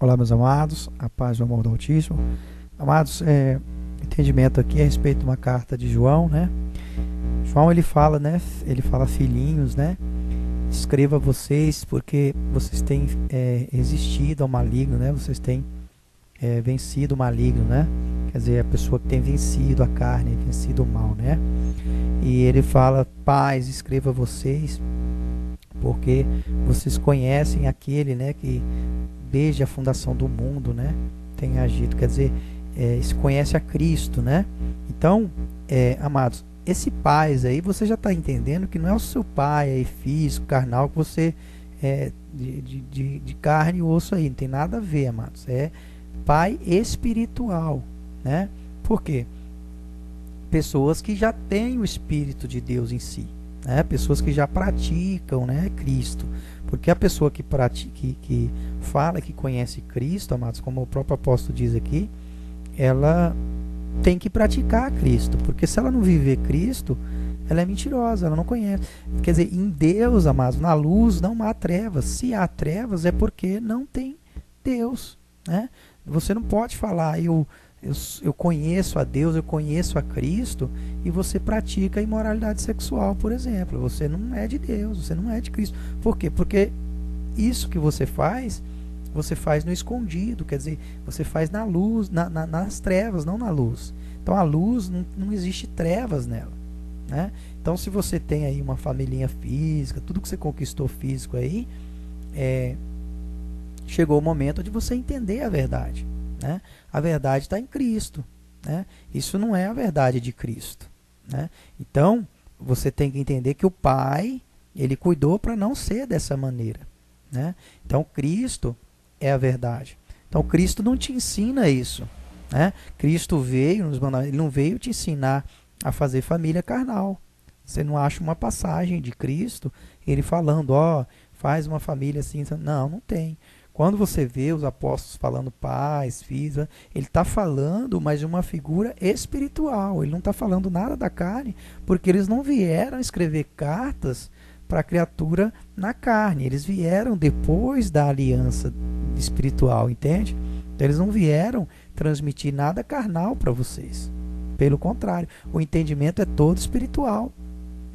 Olá, meus amados, a paz do amor do Altíssimo. Amados, entendimento aqui a respeito de uma carta de João, né? João, ele fala, né? Ele fala, filhinhos, né? Escreva vocês porque vocês têm resistido ao maligno, né? Vocês têm vencido o maligno, né? Quer dizer, a pessoa que tem vencido a carne, vencido o mal, né? E ele fala, pais, escreva vocês porque vocês conhecem aquele, né? Que desde a fundação do mundo, né, tem agido, quer dizer, se conhece a Cristo, né? Então, amados, esse paz aí, você já está entendendo que não é o seu pai aí, físico, carnal, que você de carne e osso aí, não tem nada a ver, amados, é pai espiritual, né? Por quê? Pessoas que já têm o Espírito de Deus em si, né? Pessoas que já praticam, né, Cristo. Porque a pessoa que fala que conhece Cristo, amados, como o próprio apóstolo diz aqui, ela tem que praticar Cristo. Porque se ela não viver Cristo, ela é mentirosa, ela não conhece. Quer dizer, em Deus, amados, na luz não há trevas. Se há trevas é porque não tem Deus, né? Você não pode falar, eu conheço a Deus, eu conheço a Cristo, e você pratica a imoralidade sexual, por exemplo. Você não é de Deus, você não é de Cristo. Por quê? Porque isso que você faz no escondido, quer dizer, você faz na luz, nas trevas, não na luz. Então a luz, não existe trevas nela, né? Então se você tem aí uma familhinha física, tudo que você conquistou físico aí, chegou o momento de você entender a verdade, né? A verdade está em Cristo, né? Isso não é a verdade de Cristo, né? Então, você tem que entender que o Pai, ele cuidou para não ser dessa maneira, né? Então, Cristo é a verdade. Então, Cristo não te ensina isso, né? Cristo veio nos mandamentos, ele não veio te ensinar a fazer família carnal. Você não acha uma passagem de Cristo, ele falando, faz uma família assim. Não, não tem. Quando você vê os apóstolos falando pais, filhos, ele está falando, mas de uma figura espiritual. Ele não está falando nada da carne, porque eles não vieram escrever cartas para a criatura na carne. Eles vieram depois da aliança espiritual, entende? Então eles não vieram transmitir nada carnal para vocês. Pelo contrário, o entendimento é todo espiritual,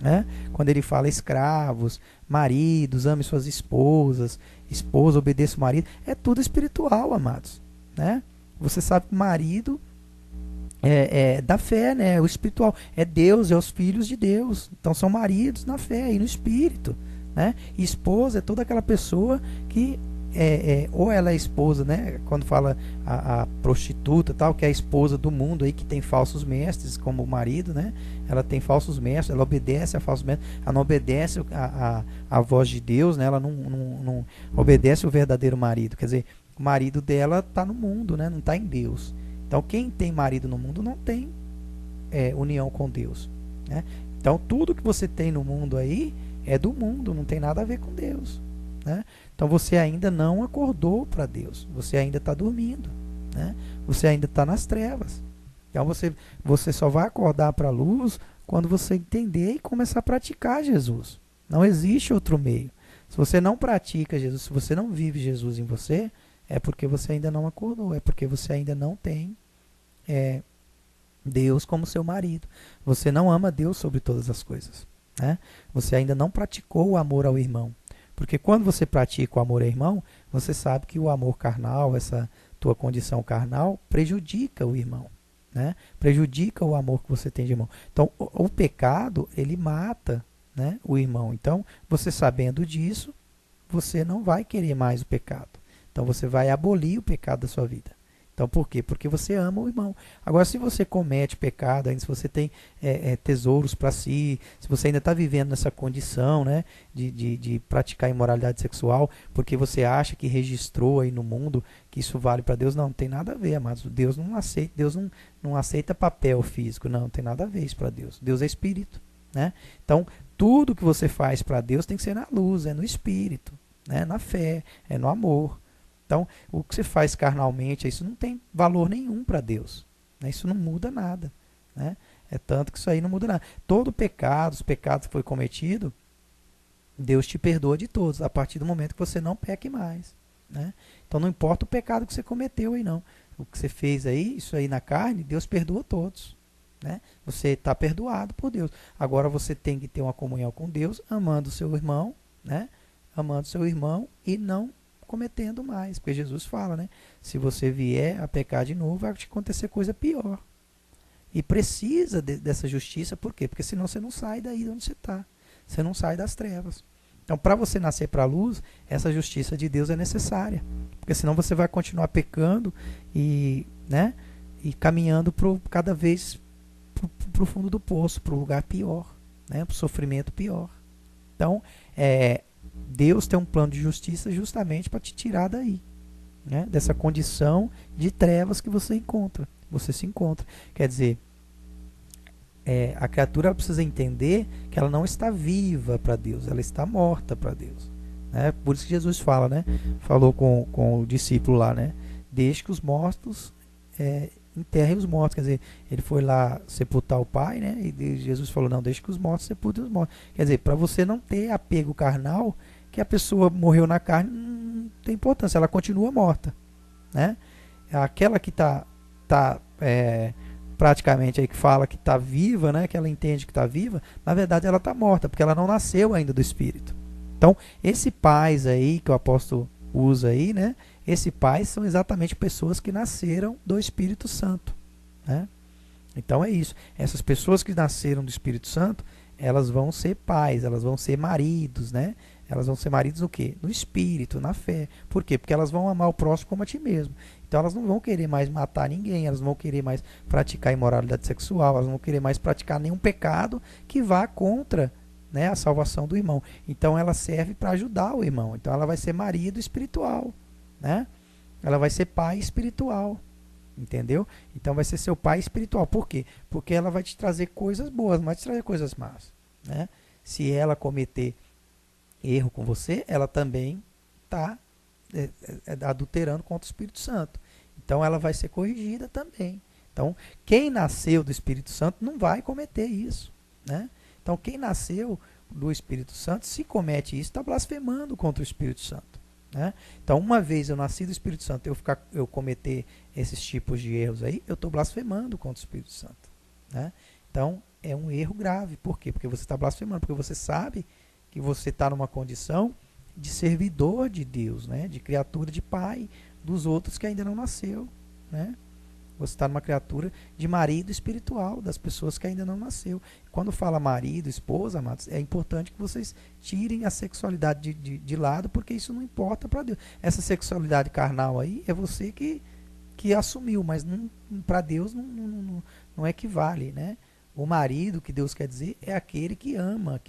né? Quando ele fala escravos, maridos, ame suas esposas, esposa obedeça o marido, é tudo espiritual, amados, né? Você sabe que o marido é da fé, né? O espiritual é Deus, é os filhos de Deus, então são maridos na fé e no espírito, né? E esposa é toda aquela pessoa que ou ela é esposa, né? Quando fala a prostituta tal, que é a esposa do mundo aí, que tem falsos mestres como o marido, né? Ela tem falsos mestres, ela obedece a falsos mestres, ela não obedece a voz de Deus, né? Ela não obedece o verdadeiro marido. Quer dizer, o marido dela está no mundo, né? Não está em Deus. Então quem tem marido no mundo não tem união com Deus, né? Então tudo que você tem no mundo aí é do mundo, não tem nada a ver com Deus, né? Então você ainda não acordou para Deus, você ainda está dormindo, né? Você ainda está nas trevas. Então você só vai acordar para a luz quando você entender e começar a praticar Jesus. Não existe outro meio. Se você não pratica Jesus, se você não vive Jesus em você, é porque você ainda não acordou, é porque você ainda não tem Deus como seu marido. Você não ama Deus sobre todas as coisas, né? Você ainda não praticou o amor ao irmão. Porque quando você pratica o amor ao irmão, você sabe que o amor carnal, essa tua condição carnal, prejudica o irmão, né? Prejudica o amor que você tem de irmão. Então, o pecado, ele mata, né, o irmão. Então, você sabendo disso, você não vai querer mais o pecado. Então, você vai abolir o pecado da sua vida. Então, por quê? Porque você ama o irmão. Agora, se você comete pecado, ainda se você tem tesouros para si, se você ainda está vivendo nessa condição, né, de praticar imoralidade sexual, porque você acha que registrou aí no mundo que isso vale para Deus, não tem nada a ver, amados. Deus não aceita papel físico, não tem nada a ver isso para Deus. Deus é espírito, né? Então, tudo que você faz para Deus tem que ser na luz, é no espírito, né, na fé, é no amor. Então, o que você faz carnalmente, isso não tem valor nenhum para Deus, né? Isso não muda nada, né? É tanto que isso aí não muda nada. Todo pecado, os pecados que foi cometido, Deus te perdoa de todos, a partir do momento que você não peque mais. né? Então não importa o pecado que você cometeu aí não. O que você fez aí, isso aí na carne, Deus perdoa todos, né? Você está perdoado por Deus. Agora você tem que ter uma comunhão com Deus, amando o seu irmão, né? Amando seu irmão e não cometendo mais. Porque Jesus fala, né? Se você vier a pecar de novo, vai te acontecer coisa pior. E precisa dessa justiça, por quê? Porque senão você não sai daí de onde você está. Você não sai das trevas. Então, para você nascer para a luz, essa justiça de Deus é necessária. Porque senão você vai continuar pecando e, né, e caminhando cada vez para o fundo do poço, para o lugar pior, né, para o sofrimento pior. Então, Deus tem um plano de justiça justamente para te tirar daí, né, dessa condição de trevas que você se encontra. Quer dizer, a criatura precisa entender que ela não está viva para Deus, ela está morta para Deus. Né? Por isso que Jesus fala, né? Falou com o discípulo lá, né? Deixe que os mortos enterrem os mortos. Quer dizer, ele foi lá sepultar o pai, né? E Jesus falou, não, deixe que os mortos sepultem os mortos. Quer dizer, para você não ter apego carnal, que a pessoa morreu na carne, não tem importância, ela continua morta. Né? Aquela que está praticamente aí que fala que está viva, né, que ela entende que está viva, na verdade ela está morta, porque ela não nasceu ainda do Espírito. Então, esse pais aí que o apóstolo usa aí, né, esses pais são exatamente pessoas que nasceram do Espírito Santo. Né? Então é isso. Essas pessoas que nasceram do Espírito Santo, elas vão ser pais, elas vão ser maridos, né? Elas vão ser maridos no quê? No Espírito, na fé. Por quê? Porque elas vão amar o próximo como a ti mesmo. Então elas não vão querer mais matar ninguém, elas não vão querer mais praticar imoralidade sexual, elas não vão querer mais praticar nenhum pecado que vá contra, né, a salvação do irmão. Então ela serve para ajudar o irmão. Então ela vai ser marido espiritual, né? Ela vai ser pai espiritual. Entendeu? Então vai ser seu pai espiritual. Por quê? Porque ela vai te trazer coisas boas, não vai te trazer coisas más. Né? Se ela cometer erro com você, ela também está adulterando contra o Espírito Santo. Então ela vai ser corrigida também. Então, quem nasceu do Espírito Santo não vai cometer isso. Né? Então, quem nasceu do Espírito Santo, se comete isso, está blasfemando contra o Espírito Santo. Né? Então, uma vez eu nasci do Espírito Santo, eu cometer esses tipos de erros aí, eu estou blasfemando contra o Espírito Santo. Né? Então, é um erro grave. Por quê? Porque você está blasfemando, porque você sabe que você está numa condição de servidor de Deus, né? De criatura de pai dos outros que ainda não nasceu. Né? Você está numa criatura de marido espiritual, das pessoas que ainda não nasceu. Quando fala marido, esposa, amados, é importante que vocês tirem a sexualidade de lado, porque isso não importa para Deus. Essa sexualidade carnal aí é você que assumiu, mas para Deus não equivale. Né? O marido, que Deus quer dizer, é aquele que ama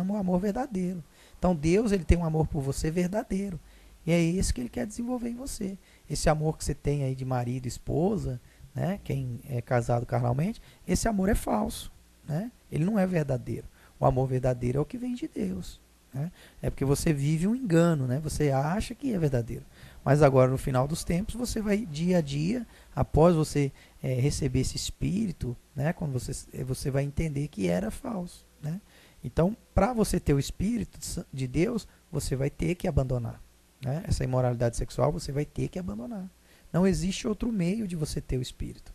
o amor verdadeiro. Então Deus, ele tem um amor por você verdadeiro. E é esse que ele quer desenvolver em você. Esse amor que você tem aí de marido e esposa, né, quem é casado carnalmente, esse amor é falso. Né? Ele não é verdadeiro. O amor verdadeiro é o que vem de Deus. Né? É porque você vive um engano, né? Você acha que é verdadeiro. Mas agora, no final dos tempos, você vai dia a dia, após você receber esse espírito, né, quando você vai entender que era falso. Né? Então, para você ter o espírito de Deus, você vai ter que abandonar. Né? Essa imoralidade sexual você vai ter que abandonar. Não existe outro meio de você ter o espírito.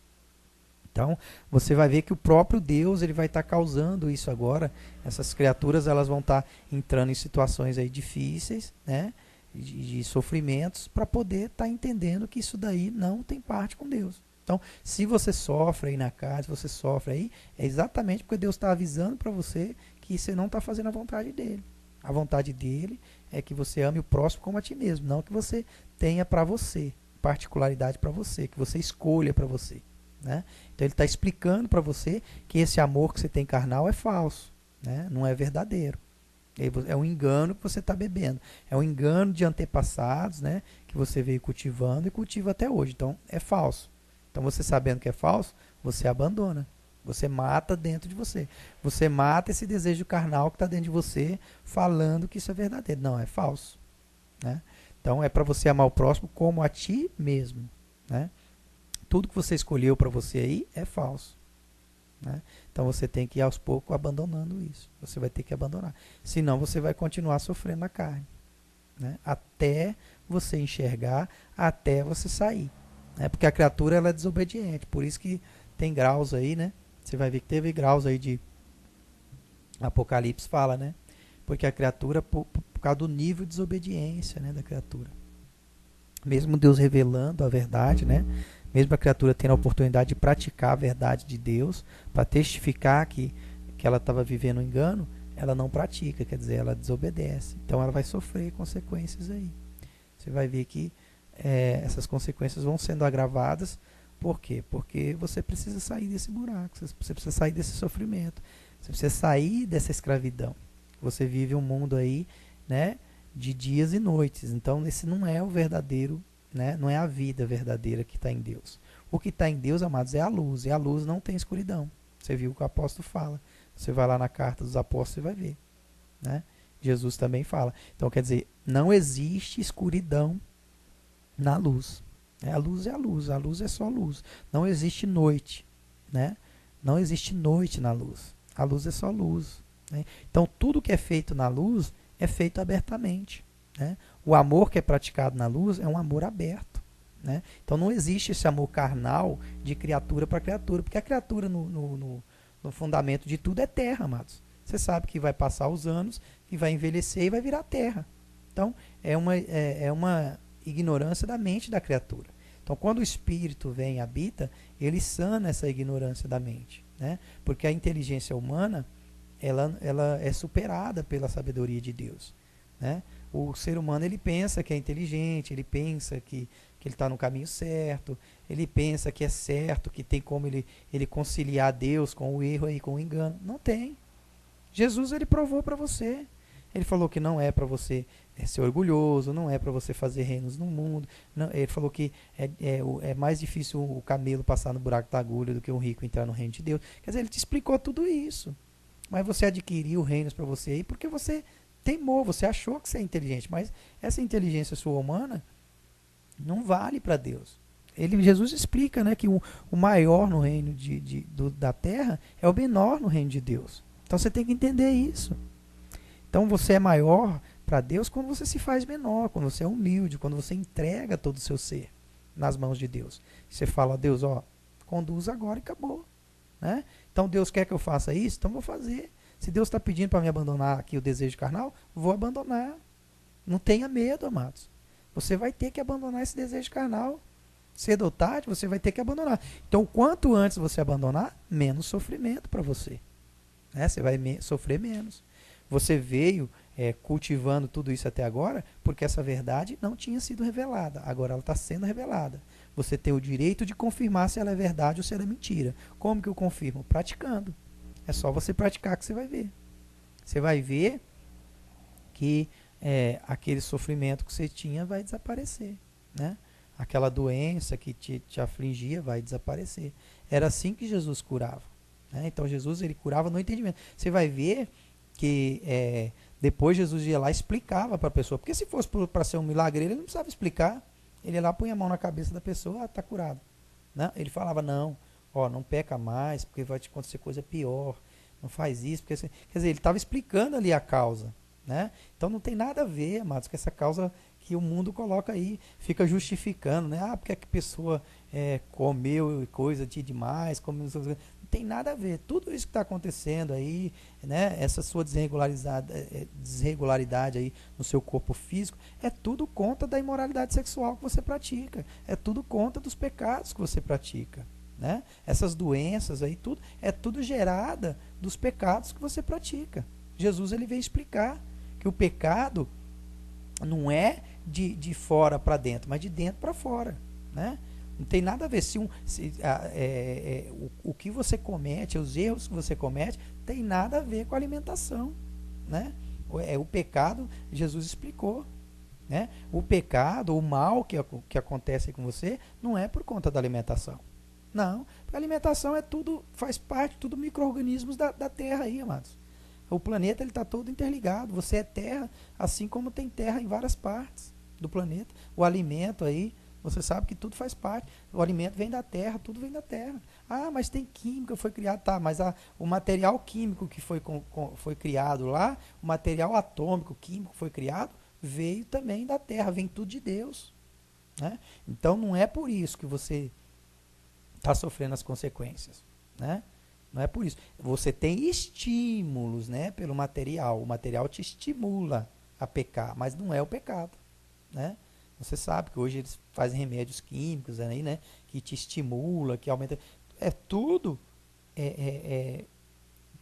Então, você vai ver que o próprio Deus ele vai estar causando isso agora. Essas criaturas elas vão estar entrando em situações aí difíceis, né? de sofrimentos, para poder estar entendendo que isso daí não tem parte com Deus. Então, se você sofre aí na casa, se você sofre aí, é exatamente porque Deus está avisando para você que você não está fazendo a vontade dele. A vontade dele é que você ame o próximo como a ti mesmo, não que você tenha para você, particularidade para você, que você escolha para você. Né? Então ele está explicando para você que esse amor que você tem carnal é falso, né? Não é verdadeiro. É um engano que você está bebendo. É um engano de antepassados, né? Que você veio cultivando e cultiva até hoje. Então é falso. Então você sabendo que é falso, você abandona. Você mata dentro de você. Você mata esse desejo carnal que está dentro de você, falando que isso é verdadeiro. Não, é falso. Né? Então é para você amar o próximo como a ti mesmo. Né? Tudo que você escolheu para você aí é falso. Né? Então você tem que ir aos poucos abandonando isso. Você vai ter que abandonar. Senão você vai continuar sofrendo na carne. Né? Até você enxergar até você sair. Né? Porque a criatura ela é desobediente, por isso que tem graus aí, né? Você vai ver que teve graus aí de Apocalipse fala, né? Porque a criatura, por causa do nível de desobediência, né, da criatura. Mesmo Deus revelando a verdade, né? Mesmo a criatura tendo a oportunidade de praticar a verdade de Deus, para testificar que ela estava vivendo um engano, ela não pratica, quer dizer, ela desobedece. Então ela vai sofrer consequências aí. Você vai ver que essas consequências vão sendo agravadas. Por quê? Porque você precisa sair desse buraco, você precisa sair desse sofrimento, você precisa sair dessa escravidão. Você vive um mundo aí, né, de dias e noites. Então esse não é o verdadeiro, né, não é a vida verdadeira que está em Deus. O que está em Deus, amados, é a luz, e a luz não tem escuridão. Você viu o que o apóstolo fala. Você vai lá na carta dos apóstolos e vai ver, né? Jesus também fala. Então quer dizer, não existe escuridão na luz. A luz é a luz é só luz. Não existe noite, né? Não existe noite na luz. A luz é só luz. Né? Então tudo que é feito na luz é feito abertamente. Né? O amor que é praticado na luz é um amor aberto. Né? Então não existe esse amor carnal de criatura para criatura, porque a criatura no fundamento de tudo é terra, amados. Você sabe que vai passar os anos, que vai envelhecer e vai virar terra. Então é uma ignorância da mente da criatura. Então quando o Espírito vem e habita, ele sana essa ignorância da mente. Né? Porque a inteligência humana ela é superada pela sabedoria de Deus. Né? O ser humano ele pensa que é inteligente, ele pensa que ele está no caminho certo, ele pensa que é certo, que tem como ele conciliar Deus com o erro e com o engano. Não tem. Jesus ele provou para você. Ele falou que não é para você ser orgulhoso, não é para você fazer reinos no mundo. Não, ele falou que é mais difícil o camelo passar no buraco da agulha do que um rico entrar no reino de Deus. Quer dizer, ele te explicou tudo isso. Mas você adquiriu reinos para você aí porque você teimou, você achou que você é inteligente. Mas essa inteligência sua humana não vale para Deus. Jesus explica, né, que o maior no reino da terra é o menor no reino de Deus. Então você tem que entender isso. Então você é maior para Deus quando você se faz menor, quando você é humilde, quando você entrega todo o seu ser nas mãos de Deus. Você fala a Deus, conduz agora e acabou. Né? Então Deus quer que eu faça isso, então vou fazer. Se Deus está pedindo para me abandonar aqui o desejo carnal, vou abandonar. Não tenha medo, amados. Você vai ter que abandonar esse desejo carnal. Cedo ou tarde, você vai ter que abandonar. Então, quanto antes você abandonar, menos sofrimento para você. Né? Você vai sofrer menos. Você veio cultivando tudo isso até agora porque essa verdade não tinha sido revelada. Agora ela está sendo revelada. Você tem o direito de confirmar se ela é verdade ou se ela é mentira. Como que eu confirmo? Praticando. É só você praticar que você vai ver. Você vai ver que aquele sofrimento que você tinha vai desaparecer. Né? Aquela doença que te afligia vai desaparecer. Era assim que Jesus curava. Né? Então Jesus ele curava no entendimento. Você vai ver que depois Jesus ia lá e explicava para a pessoa. Porque se fosse para ser um milagreiro, ele não precisava explicar. Ele ia lá, punha a mão na cabeça da pessoa, está curado. Não, ele falava, não peca mais, porque vai te acontecer coisa pior. Não faz isso. Porque, quer dizer, ele estava explicando ali a causa. Né? Então não tem nada a ver, amados, com essa causa que o mundo coloca aí, fica justificando, né? Porque a pessoa comeu coisa demais, comeu, não tem nada a ver. Tudo isso que está acontecendo aí, né? Essa sua desregularidade aí no seu corpo físico, é tudo conta da imoralidade sexual que você pratica, é tudo conta dos pecados que você pratica. Né? Essas doenças aí, é tudo gerada dos pecados que você pratica. Jesus ele veio explicar que o pecado não é de fora para dentro, mas de dentro para fora. Né? Não tem nada a ver o que você comete, os erros que você comete, tem nada a ver com a alimentação. Né? O pecado, Jesus explicou. Né? O pecado, o mal que acontece com você, não é por conta da alimentação. Não, porque a alimentação faz parte, tudo micro-organismos da terra aí, amados. O planeta está todo interligado. Você é terra, assim como tem terra em várias partes do planeta. O alimento aí, você sabe que tudo faz parte. O alimento vem da terra, tudo vem da terra. Ah, mas tem química, foi criado. Tá, mas o material químico que foi criado lá, o material atômico químico foi criado veio também da terra, vem tudo de Deus. Né? Então não é por isso que você está sofrendo as consequências. Né? Não é por isso. Você tem estímulos, né, pelo material. O material te estimula a pecar, mas não é o pecado. Né? Você sabe que hoje eles fazem remédios químicos aí, né, que te estimula, que aumenta. É tudo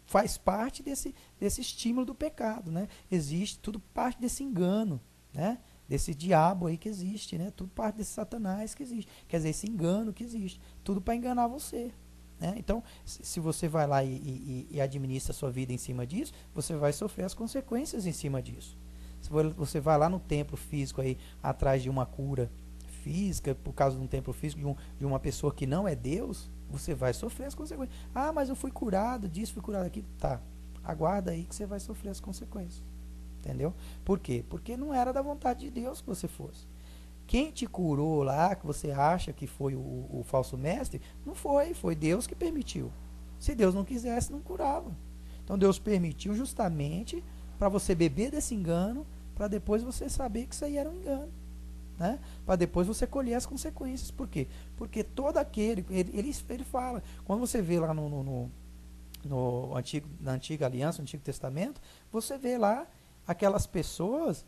faz parte desse estímulo do pecado, né? Existe tudo parte desse engano, né? Desse diabo aí que existe, né? Tudo parte desse Satanás que existe. Quer dizer, esse engano que existe. Tudo para enganar você. Né? Então, se você vai lá e administra a sua vida em cima disso, você vai sofrer as consequências em cima disso. Se você vai lá no templo físico aí, atrás de uma cura física, por causa de um templo físico, de uma pessoa que não é Deus, você vai sofrer as consequências. Ah, mas eu fui curado disso, fui curado aqui. Tá, aguarda aí que você vai sofrer as consequências. Entendeu? Por quê? Porque não era da vontade de Deus que você fosse. Quem te curou lá, que você acha que foi o falso mestre, não foi, foi Deus que permitiu. Se Deus não quisesse, não curava. Então Deus permitiu justamente para você beber desse engano, para depois você saber que isso aí era um engano. Né? Para depois você colher as consequências. Por quê? Porque todo aquele, ele fala, quando você vê lá na antiga aliança, no Antigo Testamento, você vê lá aquelas pessoas,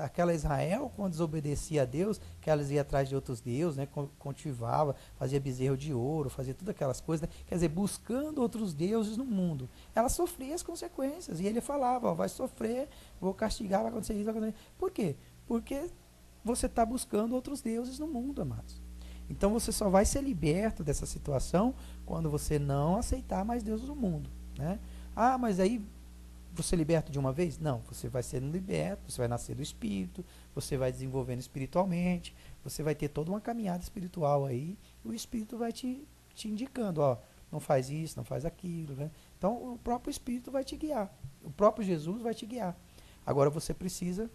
aquela Israel, quando desobedecia a Deus, que elas iam atrás de outros deuses, né, cultivava, fazia bezerro de ouro, fazia todas aquelas coisas, né, quer dizer, buscando outros deuses no mundo. Ela sofria as consequências, e ele falava, ó, vai sofrer, vou castigar, vai acontecer isso, vai acontecer isso. Por quê? Porque você está buscando outros deuses no mundo, amados. Então você só vai ser liberto dessa situação quando você não aceitar mais Deus no mundo. Né? Ah, mas aí você liberta de uma vez? Não, você vai sendo liberto, você vai nascer do Espírito, você vai desenvolvendo espiritualmente, você vai ter toda uma caminhada espiritual aí, e o Espírito vai te indicando, ó, não faz isso, não faz aquilo. Né? Então o próprio Espírito vai te guiar, o próprio Jesus vai te guiar. Agora você precisa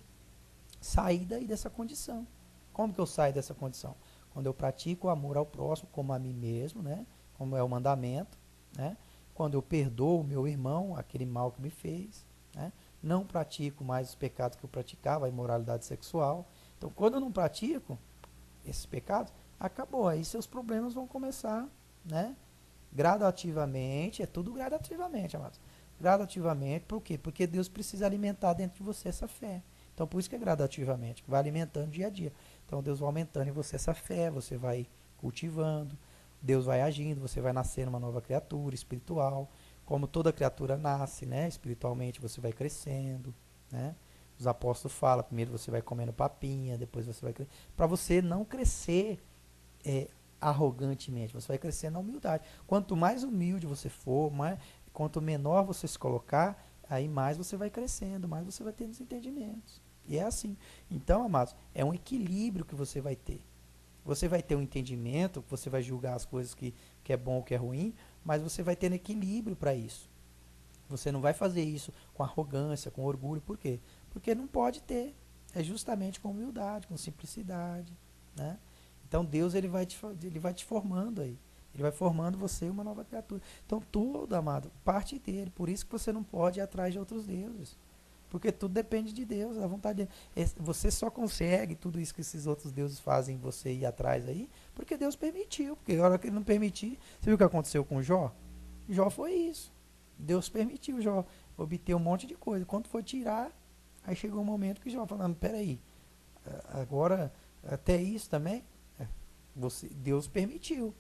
sair daí dessa condição. Como que eu saio dessa condição? Quando eu pratico o amor ao próximo como a mim mesmo, né? Como é o mandamento, né? Quando eu perdoo o meu irmão, aquele mal que me fez, né? Não pratico mais os pecados que eu praticava, a imoralidade sexual. Então, quando eu não pratico esses pecados, acabou. Aí seus problemas vão começar, né? Gradativamente, é tudo gradativamente, amados. Gradativamente, por quê? Porque Deus precisa alimentar dentro de você essa fé. Então, por isso que é gradativamente, que vai alimentando dia a dia. Então, Deus vai aumentando em você essa fé, você vai cultivando, Deus vai agindo, você vai nascendo uma nova criatura espiritual. Como toda criatura nasce, né? Espiritualmente você vai crescendo, né? Os apóstolos falam, primeiro você vai comendo papinha, depois você vai crescer. Para você não crescer arrogantemente, você vai crescer na humildade. Quanto mais humilde você for, quanto menor você se colocar, aí mais você vai crescendo, mais você vai tendo os entendimentos. E é assim. Então, amados, é um equilíbrio que você vai ter. Você vai ter um entendimento, você vai julgar as coisas que é bom ou que é ruim, mas você vai ter um equilíbrio para isso. Você não vai fazer isso com arrogância, com orgulho. Por quê? Porque não pode ter. É justamente com humildade, com simplicidade. Né? Então Deus ele vai te formando aí. Ele vai formando você uma nova criatura. Então tudo, amado, parte dele. Por isso que você não pode ir atrás de outros deuses. Porque tudo depende de Deus, da vontade dele. Você só consegue tudo isso que esses outros deuses fazem você ir atrás aí, porque Deus permitiu. Porque a hora que ele não permitir, você viu o que aconteceu com Jó? Jó foi isso. Deus permitiu Jó obter um monte de coisa. Quando foi tirar, aí chegou um momento que Jó falando, peraí, agora até isso também, Deus permitiu.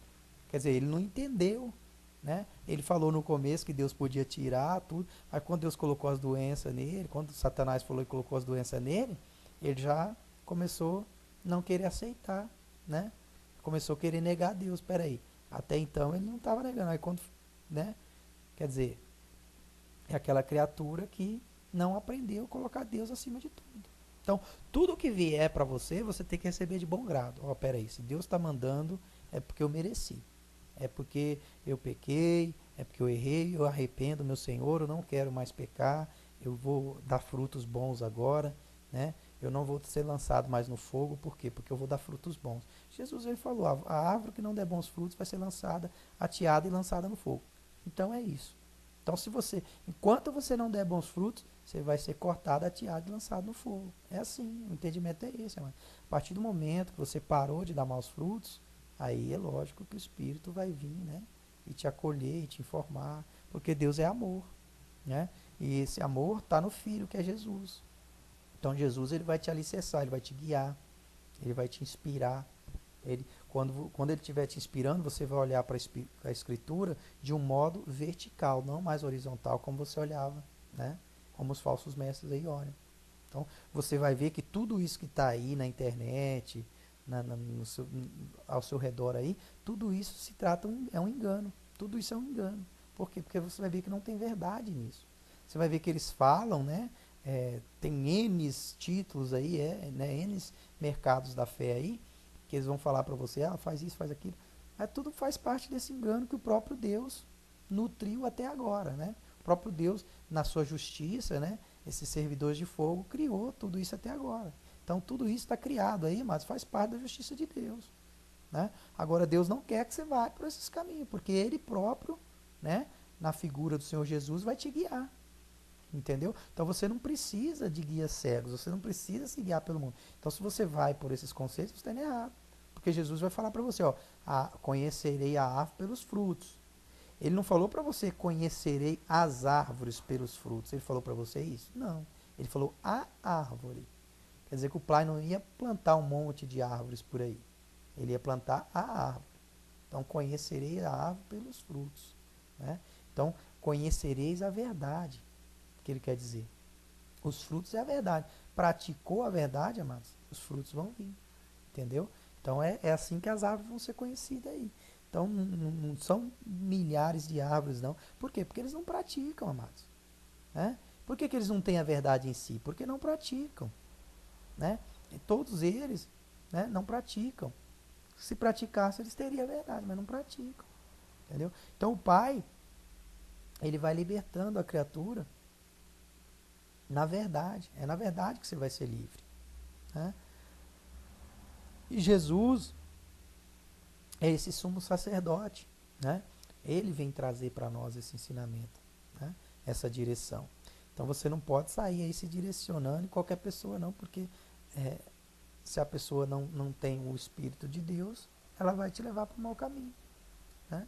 Quer dizer, ele não entendeu. Né? Ele falou no começo que Deus podia tirar tudo, mas quando Deus colocou as doenças nele, quando Satanás falou e colocou as doenças nele, ele já começou a não querer aceitar, né? Começou a querer negar a Deus. Peraí, até então ele não estava negando. Aí quando, né? Quer dizer, é aquela criatura que não aprendeu a colocar Deus acima de tudo. Então, tudo que vier para você, você tem que receber de bom grado. Ó, peraí, se Deus está mandando, é porque eu mereci. É porque eu pequei, é porque eu errei, eu arrependo, meu Senhor, eu não quero mais pecar, eu vou dar frutos bons agora, né? Eu não vou ser lançado mais no fogo, por quê? Porque eu vou dar frutos bons. Jesus ele falou, a árvore que não der bons frutos vai ser lançada, ateada e lançada no fogo. Então é isso. Então, enquanto você não der bons frutos, você vai ser cortado, ateado e lançado no fogo. É assim, o entendimento é esse, mano. A partir do momento que você parou de dar maus frutos, aí é lógico que o Espírito vai vir, né? E te acolher, e te informar, porque Deus é amor, né? E esse amor está no Filho, que é Jesus. Então Jesus ele vai te alicerçar, ele vai te guiar, ele vai te inspirar. Quando ele estiver te inspirando, você vai olhar para a Escritura de um modo vertical, não mais horizontal, como você olhava, né? Como os falsos mestres aí olham. Então, você vai ver que tudo isso que está aí na internet, ao seu redor aí, tudo isso se trata, é um engano. Tudo isso é um engano. Por quê? Porque você vai ver que não tem verdade nisso. Você vai ver que eles falam, né? Tem N títulos aí, né? N mercados da fé aí, que eles vão falar para você, faz isso, faz aquilo. Mas tudo faz parte desse engano que o próprio Deus nutriu até agora, né? O próprio Deus, na sua justiça, né? Esses servidores de fogo, criou tudo isso até agora. Então, tudo isso está criado aí, mas faz parte da justiça de Deus, né? Agora, Deus não quer que você vá por esses caminhos, porque Ele próprio, né? Na figura do Senhor Jesus, vai te guiar. Entendeu? Então você não precisa de guias cegos, você não precisa se guiar pelo mundo. Então se você vai por esses conceitos, você está indo errado. Porque Jesus vai falar para você, conhecerei a árvore pelos frutos. Ele não falou para você, conhecerei as árvores pelos frutos. Ele falou para você isso? Não. Ele falou a árvore. Quer dizer que o pai não ia plantar um monte de árvores por aí. Ele ia plantar a árvore. Então conhecerei a árvore pelos frutos, né? Então conhecereis a verdade, que ele quer dizer. Os frutos é a verdade. Praticou a verdade, amados, os frutos vão vir. Entendeu? Então é assim que as árvores vão ser conhecidas aí. Então não são milhares de árvores, não. Por quê? Porque eles não praticam, amados. Né? Por que eles não têm a verdade em si? Porque não praticam. Né? E todos eles, né, não praticam. Se praticassem, eles teriam a verdade, mas não praticam. Entendeu? Então o Pai, ele vai libertando a criatura na verdade. É na verdade que você vai ser livre. Né? E Jesus é esse sumo sacerdote. Né? Ele vem trazer para nós esse ensinamento, né? Essa direção. Então você não pode sair aí se direcionando em qualquer pessoa, não, porque se a pessoa não tem o Espírito de Deus, ela vai te levar para o mau caminho. Né?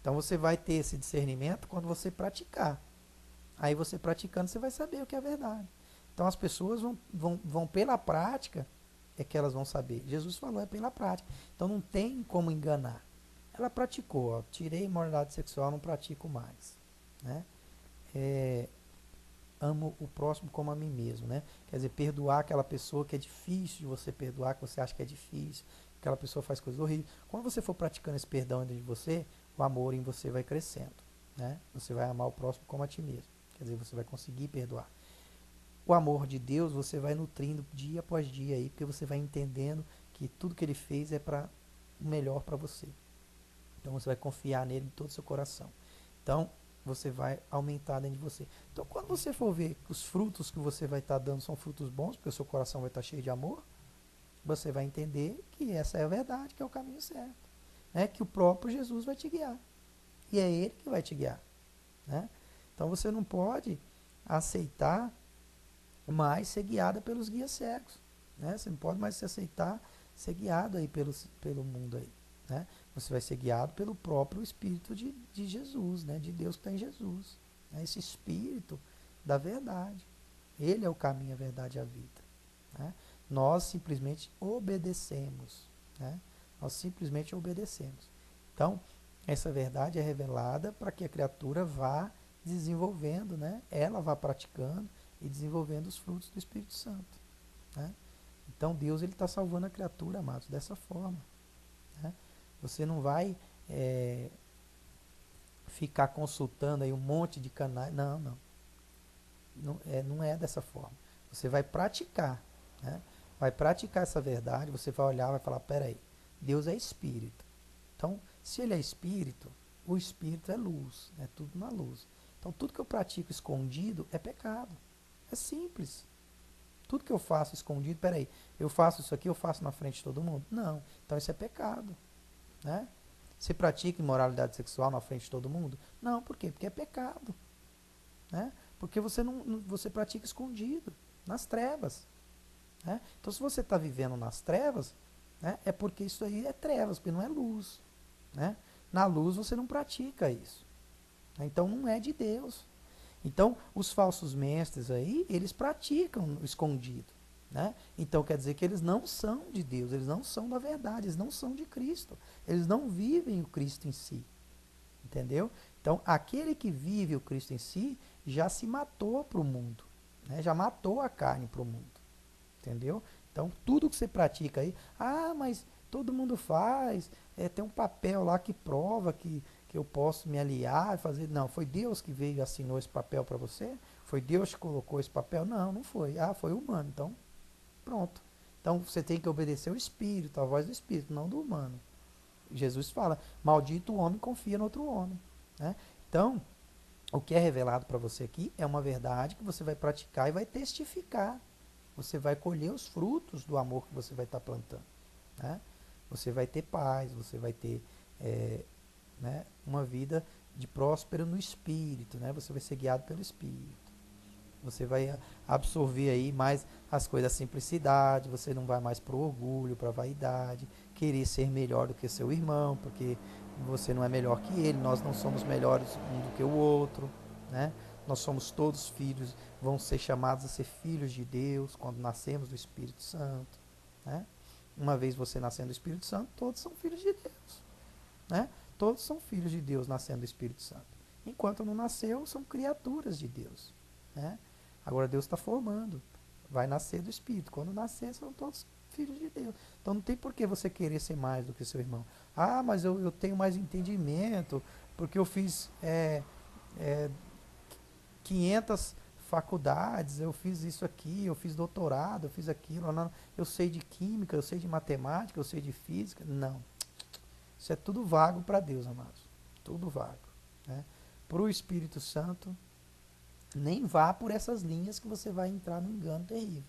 Então você vai ter esse discernimento quando você praticar. Aí você praticando, você vai saber o que é verdade. Então as pessoas vão pela prática, é que elas vão saber. Jesus falou, é pela prática. Então não tem como enganar. Ela praticou, tirei imoralidade sexual, não pratico mais. Né? Amo o próximo como a mim mesmo. Né? Quer dizer, perdoar aquela pessoa que é difícil de você perdoar, que você acha que é difícil, aquela pessoa faz coisas horríveis. Quando você for praticando esse perdão dentro de você, o amor em você vai crescendo. Né? Você vai amar o próximo como a ti mesmo. Quer dizer, você vai conseguir perdoar. O amor de Deus você vai nutrindo dia após dia aí, porque você vai entendendo que tudo que ele fez é para o melhor para você. Então você vai confiar nele de todo o seu coração. Então você vai aumentar dentro de você. Então quando você for ver que os frutos que você vai estar dando são frutos bons, porque o seu coração vai estar cheio de amor, você vai entender que essa é a verdade, que é o caminho certo. Né? Que o próprio Jesus vai te guiar. E é ele que vai te guiar. Né? Então você não pode aceitar mais ser guiada pelos guias cegos. Né? Você não pode mais se aceitar ser guiado aí pelo mundo aí. Né? Você vai ser guiado pelo próprio Espírito de Jesus, né? De Deus que está em Jesus. Né? Esse Espírito da verdade. Ele é o caminho, a verdade e a vida. Né? Nós simplesmente obedecemos. Né? Nós simplesmente obedecemos. Então, essa verdade é revelada para que a criatura vá desenvolvendo, né? Ela vá praticando e desenvolvendo os frutos do Espírito Santo. Né? Então Deus está salvando a criatura, amados, dessa forma. Né? Você não vai ficar consultando aí um monte de canais. Não. Não é dessa forma. Você vai praticar. Né? Vai praticar essa verdade, você vai olhar e vai falar, peraí, Deus é Espírito. Então, se ele é Espírito, o Espírito é luz, é tudo na luz. Então, tudo que eu pratico escondido é pecado. É simples. Tudo que eu faço escondido, peraí, eu faço isso aqui, eu faço na frente de todo mundo? Não. Então, isso é pecado. Né? Você pratica imoralidade sexual na frente de todo mundo? Não, por quê? Porque é pecado. né? Porque você pratica escondido, nas trevas. Né? Então, se você está vivendo nas trevas, né, é porque isso aí é trevas, porque não é luz. Né? Na luz você não pratica isso. Então, não é de Deus. Então, os falsos mestres aí, eles praticam o escondido. Né? Então, quer dizer que eles não são de Deus, eles não são da verdade, eles não são de Cristo. Eles não vivem o Cristo em si. Entendeu? Então, aquele que vive o Cristo em si já se matou para o mundo. Né? Já matou a carne para o mundo. Entendeu? Então, tudo que você pratica aí, mas todo mundo faz, tem um papel lá que prova que eu posso me aliar e fazer. Não, foi Deus que veio e assinou esse papel para você? Foi Deus que colocou esse papel? Não, não foi. Foi humano. Então, pronto. Então, você tem que obedecer o Espírito, a voz do Espírito, não do humano. Jesus fala, maldito o homem confia no outro homem. Né? Então, o que é revelado para você aqui é uma verdade que você vai praticar e vai testificar. Você vai colher os frutos do amor que você vai estar plantando. Né? Você vai ter paz, você vai ter né, uma vida de próspero no Espírito. Né? Você vai ser guiado pelo Espírito. Você vai absorver aí mais as coisas da simplicidade, você não vai mais para o orgulho, para a vaidade, querer ser melhor do que seu irmão, porque você não é melhor que ele, nós não somos melhores um do que o outro, né? Nós somos todos filhos, vão ser chamados a ser filhos de Deus quando nascemos do Espírito Santo. Né? Uma vez você nascendo do Espírito Santo, todos são filhos de Deus. Né? Todos são filhos de Deus nascendo do Espírito Santo. Enquanto não nasceu, são criaturas de Deus. Né? Agora Deus está formando. Vai nascer do Espírito. Quando nascer, são todos filhos de Deus. Então não tem por que você querer ser mais do que seu irmão. Mas eu tenho mais entendimento, porque eu fiz 500 faculdades, eu fiz isso aqui, eu fiz doutorado, eu fiz aquilo, eu sei de química, eu sei de matemática, eu sei de física. Não. Isso é tudo vago para Deus, amados. Tudo vago. Né? Para o Espírito Santo, nem vá por essas linhas que você vai entrar no engano terrível.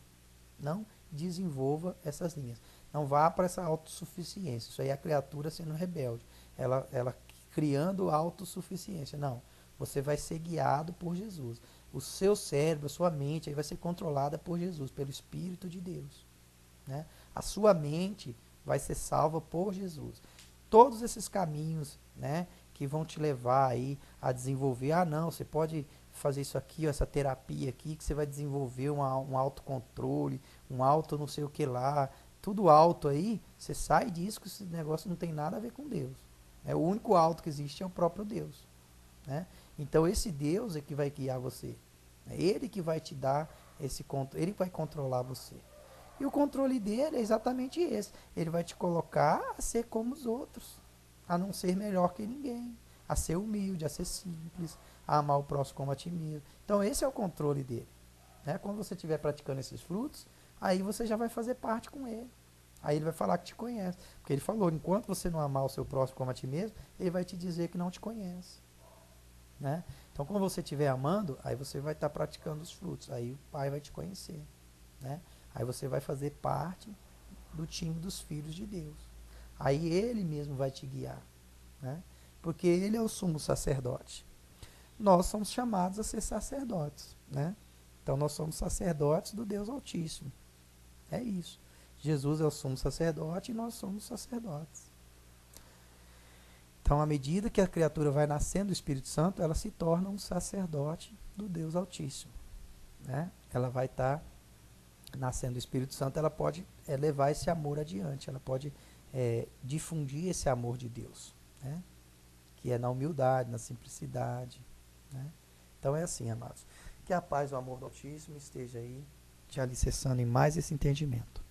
Não desenvolva essas linhas. Não vá para essa autossuficiência. Isso aí é a criatura sendo rebelde. Ela criando autossuficiência. Não. Você vai ser guiado por Jesus. O seu cérebro, a sua mente aí vai ser controlada por Jesus, pelo Espírito de Deus. Né? A sua mente vai ser salva por Jesus. Todos esses caminhos, né, que vão te levar aí a desenvolver, não, você pode fazer isso aqui, essa terapia aqui, que você vai desenvolver um autocontrole, um auto não sei o que lá, tudo alto aí, você sai disso que esse negócio não tem nada a ver com Deus. O único alto que existe é o próprio Deus. Né? Então esse Deus é que vai guiar você. É Ele que vai te dar esse controle, Ele vai controlar você. E o controle dele é exatamente esse. Ele vai te colocar a ser como os outros, a não ser melhor que ninguém, a ser humilde, a ser simples, a amar o próximo como a ti mesmo. Então esse é o controle dele. Né? Quando você estiver praticando esses frutos, aí você já vai fazer parte com ele. Aí ele vai falar que te conhece. Porque ele falou, enquanto você não amar o seu próximo como a ti mesmo, ele vai te dizer que não te conhece. Né? Então, quando você estiver amando, aí você vai estar praticando os frutos. Aí o Pai vai te conhecer. Né? Aí você vai fazer parte do time dos filhos de Deus. Aí Ele mesmo vai te guiar. Né? Porque Ele é o sumo sacerdote. Nós somos chamados a ser sacerdotes. Né? Então, nós somos sacerdotes do Deus Altíssimo. É isso. Jesus é o sumo sacerdote e nós somos sacerdotes. Então, à medida que a criatura vai nascendo do Espírito Santo, ela se torna um sacerdote do Deus Altíssimo. Né? Ela vai estar nascendo do Espírito Santo, ela pode levar esse amor adiante, ela pode difundir esse amor de Deus, né? Que é na humildade, na simplicidade. Né? Então é assim, amados. Que a paz e o amor do Altíssimo esteja aí te alicerçando em mais esse entendimento.